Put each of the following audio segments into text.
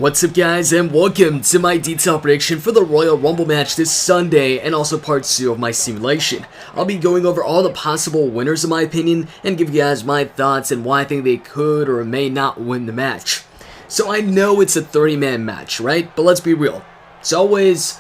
What's up guys, and welcome to my detailed prediction for the Royal Rumble match this Sunday and also part 2 of my simulation. I'll be going over all the possible winners in my opinion and give you guys my thoughts and why I think they could or may not win the match. So I know it's a 30-man match, right? But let's be real. It's always,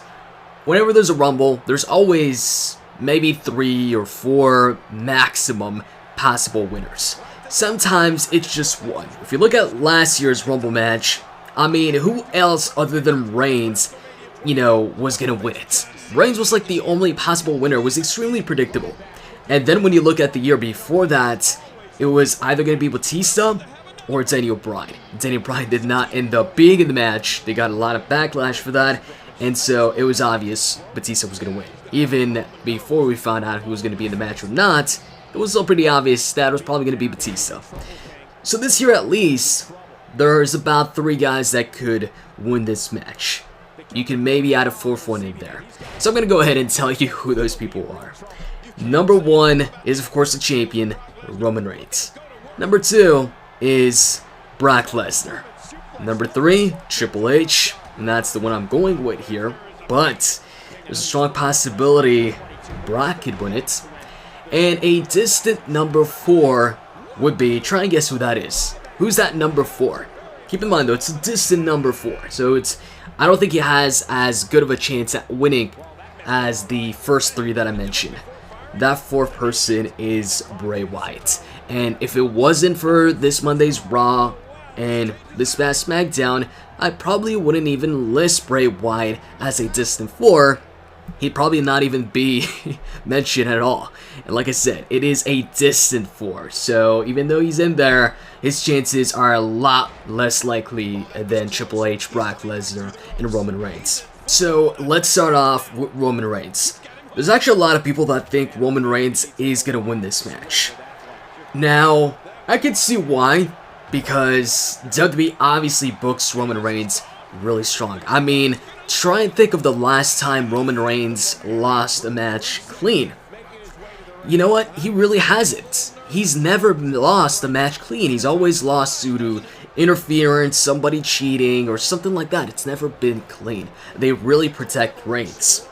whenever there's a Rumble, there's always maybe 3 or 4 maximum possible winners. Sometimes it's just one. If you look at last year's Rumble match, I mean, who else other than Reigns, was gonna win it? Reigns was like the only possible winner. It was extremely predictable. And then when you look at the year before that, it was either gonna be Batista or Daniel Bryan. Daniel Bryan did not end up being in the match. They got a lot of backlash for that, and so it was obvious Batista was gonna win. Even before we found out who was gonna be in the match or not, it was still pretty obvious that it was probably gonna be Batista. So this year at least, there's about 3 guys that could win this match. You can maybe add a 4th one in there. So I'm going to go ahead and tell you who those people are. Number 1 is, of course, the champion, Roman Reigns. Number 2 is Brock Lesnar. Number 3, Triple H. And that's the one I'm going with here. But there's a strong possibility Brock could win it. And a distant number 4 would be, try and guess who that is. Who's that number 4? Keep in mind though, it's a distant number 4, so I don't think he has as good of a chance at winning as the first 3 that I mentioned. That 4th person is Bray Wyatt, and if it wasn't for this Monday's Raw and this past SmackDown, I probably wouldn't even list Bray Wyatt as a distant 4. He'd probably not even be mentioned at all. And like I said, it is a distant 4. So even though he's in there, his chances are a lot less likely than Triple H, Brock Lesnar, and Roman Reigns. So let's start off with Roman Reigns. There's actually a lot of people that think Roman Reigns is going to win this match. Now, I can see why. Because WWE obviously books Roman Reigns really strong. I mean, try and think of the last time Roman Reigns lost a match clean. You know what? He really hasn't. He's never lost a match clean. He's always lost due to interference, somebody cheating, or something like that. It's never been clean. They really protect Reigns.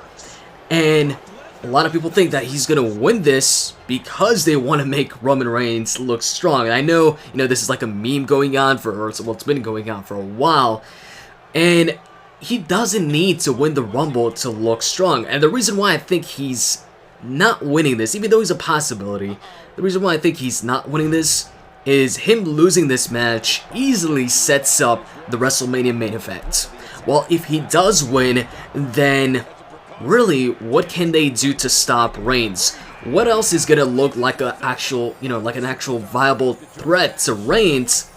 And a lot of people think that he's going to win this because they want to make Roman Reigns look strong. And I know, this is like a meme going on well, it's been going on for a while. And he doesn't need to win the Rumble to look strong. And the reason why I think he's not winning this, even though he's a possibility, the reason why I think he's not winning this is him losing this match easily sets up the WrestleMania main event. Well, if he does win, then really, what can they do to stop Reigns? What else is gonna look like an actual viable threat to Reigns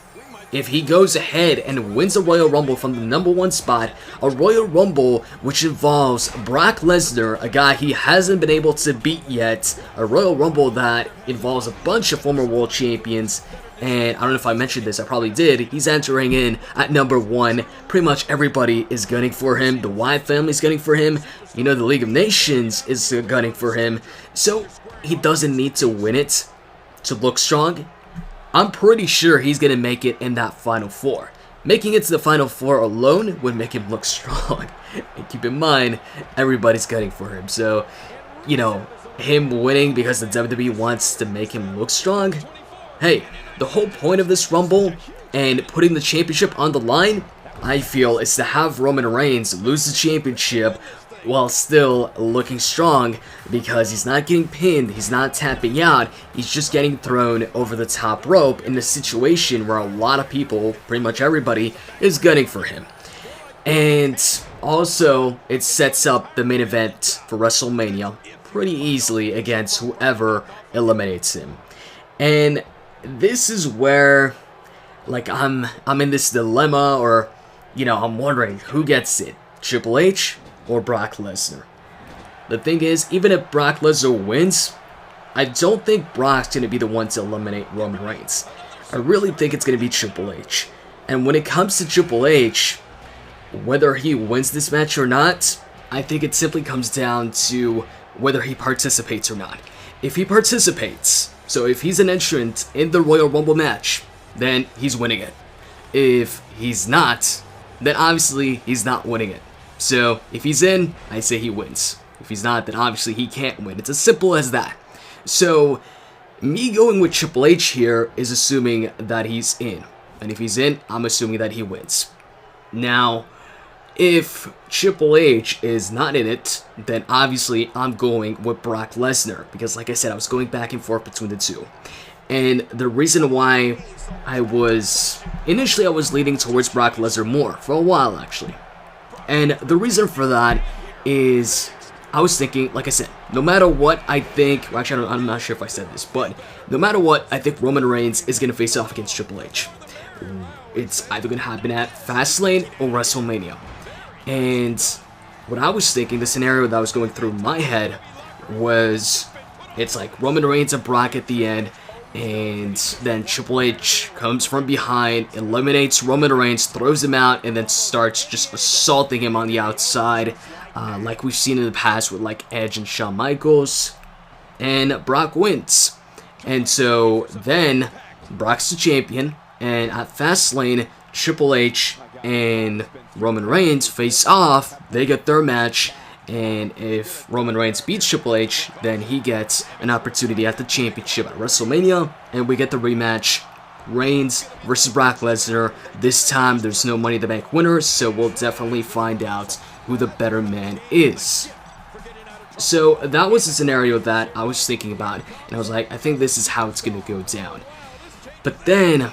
if he goes ahead and wins a Royal Rumble from the number 1 spot, a Royal Rumble which involves Brock Lesnar, a guy he hasn't been able to beat yet, a Royal Rumble that involves a bunch of former world champions, and I don't know if I mentioned this, I probably did, he's entering in at number 1, pretty much everybody is gunning for him, the Wyatt family is gunning for him, the League of Nations is gunning for him, so he doesn't need to win it to look strong. I'm pretty sure he's going to make it in that Final 4. Making it to the Final 4 alone would make him look strong. And keep in mind, everybody's gunning for him. So, him winning because the WWE wants to make him look strong. Hey, the whole point of this Rumble and putting the championship on the line, I feel, is to have Roman Reigns lose the championship while still looking strong, because he's not getting pinned, he's not tapping out, he's just getting thrown over the top rope in a situation where a lot of people, pretty much everybody, is gunning for him. And also, it sets up the main event for WrestleMania pretty easily against whoever eliminates him. And this is where, I'm in this dilemma, or, I'm wondering who gets it, Triple H or Brock Lesnar. The thing is, even if Brock Lesnar wins, I don't think Brock's going to be the one to eliminate Roman Reigns. I really think it's going to be Triple H. And when it comes to Triple H, whether he wins this match or not, I think it simply comes down to whether he participates or not. If he participates, so if he's an entrant in the Royal Rumble match, then he's winning it. If he's not, then obviously he's not winning it. So if he's in, I say he wins. If he's not, then obviously he can't win. It's as simple as that. So me going with Triple H here is assuming that he's in. And if he's in, I'm assuming that he wins. Now, if Triple H is not in it, then obviously I'm going with Brock Lesnar. Because like I said, I was going back and forth between the two. And the reason why initially I was leaning towards Brock Lesnar more, for a while actually. And the reason for that is, I was thinking, like I said, no matter what I think, well, actually I'm not sure if I said this, but no matter what, I think Roman Reigns is going to face off against Triple H. It's either going to happen at Fastlane or WrestleMania. And what I was thinking, the scenario that was going through my head was, it's like Roman Reigns and Brock at the end, and then Triple H comes from behind, eliminates Roman Reigns, throws him out, and then starts just assaulting him on the outside, like we've seen in the past with like Edge and Shawn Michaels, and Brock wins. And so then Brock's the champion, and at Fastlane, Triple H and Roman Reigns face off. They get their match, and if Roman Reigns beats Triple H, then he gets an opportunity at the championship at WrestleMania, and we get the rematch, Reigns versus Brock Lesnar. This time there's no Money in the Bank winner, so we'll definitely find out who the better man is. So that was the scenario that I was thinking about, and I was like, I think this is how it's going to go down. But then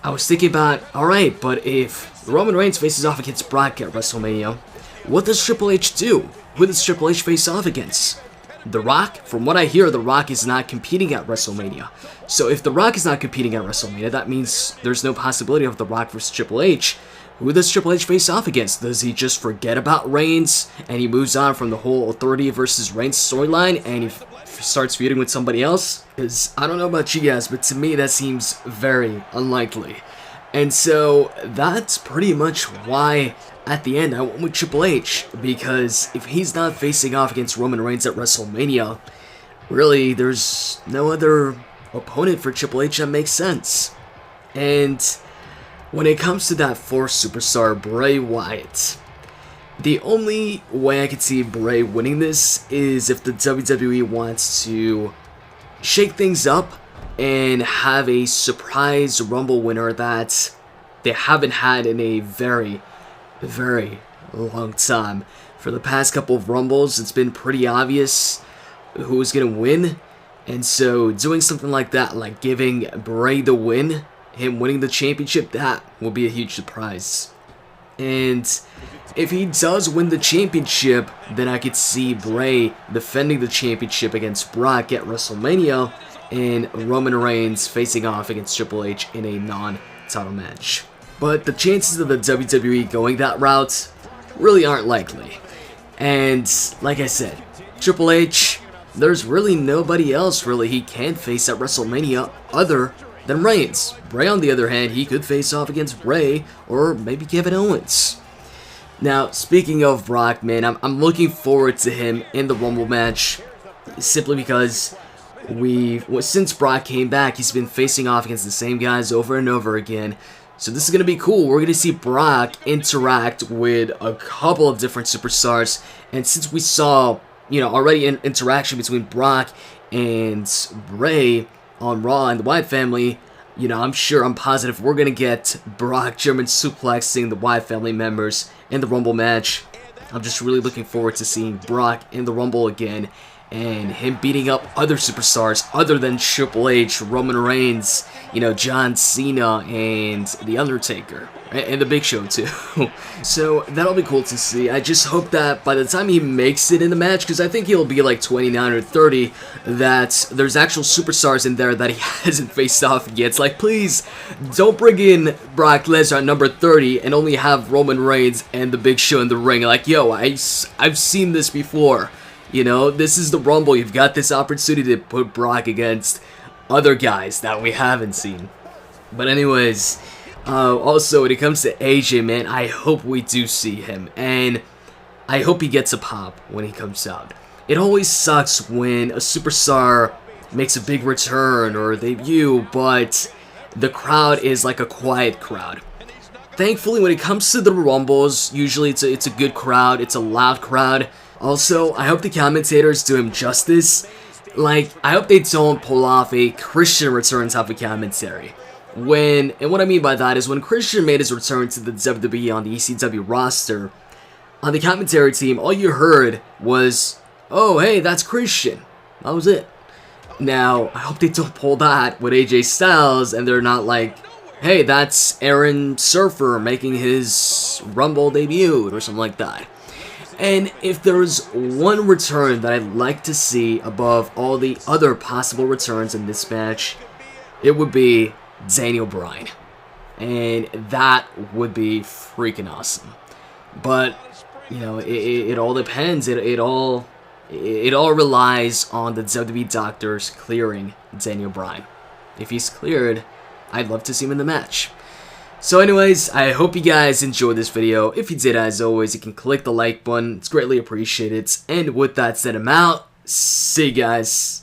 I was thinking about, alright, but if Roman Reigns faces off against Brock at WrestleMania, what does Triple H do? Who does Triple H face off against? The Rock? From what I hear, The Rock is not competing at WrestleMania. So if The Rock is not competing at WrestleMania, that means there's no possibility of The Rock versus Triple H. Who does Triple H face off against? Does he just forget about Reigns and he moves on from the whole Authority versus Reigns storyline and he starts feuding with somebody else? Because I don't know about you guys, but to me that seems very unlikely. And so that's pretty much why at the end I went with Triple H, because if he's not facing off against Roman Reigns at WrestleMania, really there's no other opponent for Triple H that makes sense. And when it comes to that fourth superstar, Bray Wyatt, the only way I could see Bray winning this is if the WWE wants to shake things up and have a surprise Rumble winner that they haven't had in a very, very long time. For the past couple of Rumbles, it's been pretty obvious who's going to win. And so doing something like that, like giving Bray the win, him winning the championship, that will be a huge surprise. And if he does win the championship, then I could see Bray defending the championship against Brock at WrestleMania, and Roman Reigns facing off against Triple H in a non-title match. But the chances of the WWE going that route really aren't likely. And like I said, Triple H, there's really nobody else really he can face at WrestleMania other than Reigns. Bray, on the other hand, he could face off against Bray or maybe Kevin Owens. Now, speaking of Brock, man, I'm looking forward to him in the Rumble match, simply because since Brock came back, he's been facing off against the same guys over and over again. So this is going to be cool. We're going to see Brock interact with a couple of different superstars. And since we saw, already an interaction between Brock and Bray on Raw and the Wyatt family, I'm positive we're going to get Brock German suplexing the Wyatt family members in the Rumble match. I'm just really looking forward to seeing Brock in the Rumble again, and him beating up other superstars other than Triple H, Roman Reigns, John Cena, and The Undertaker, and The Big Show too. So that'll be cool to see. I just hope that by the time he makes it in the match, because I think he'll be like 29 or 30, that there's actual superstars in there that he hasn't faced off against. Like, please, don't bring in Brock Lesnar at number 30 and only have Roman Reigns and The Big Show in the ring. Like, yo, I've seen this before. This is the Rumble. You've got this opportunity to put Brock against other guys that we haven't seen. But anyways, also when it comes to AJ, man, I hope we do see him. And I hope he gets a pop when he comes out. It always sucks when a superstar makes a big return or debut, but the crowd is like a quiet crowd. thankfully, when it comes to the Rumbles, usually it's a good crowd, it's a loud crowd. Also, I hope the commentators do him justice. Like, I hope they don't pull off a Christian return type of commentary. And what I mean by that is when Christian made his return to the WWE on the ECW roster, on the commentary team, all you heard was, "Oh, hey, that's Christian." That was it. Now, I hope they don't pull that with AJ Styles, and they're not like, "Hey, that's Aaron Surfer making his Rumble debut," or something like that. And if there's one return that I'd like to see above all the other possible returns in this match, it would be Daniel Bryan. And that would be freaking awesome. But, you know, it all depends. It all relies on the WWE doctors clearing Daniel Bryan. If he's cleared, I'd love to see him in the match. So anyways, I hope you guys enjoyed this video. If you did, as always, you can click the like button. It's greatly appreciated. And with that said, I'm out. See you guys.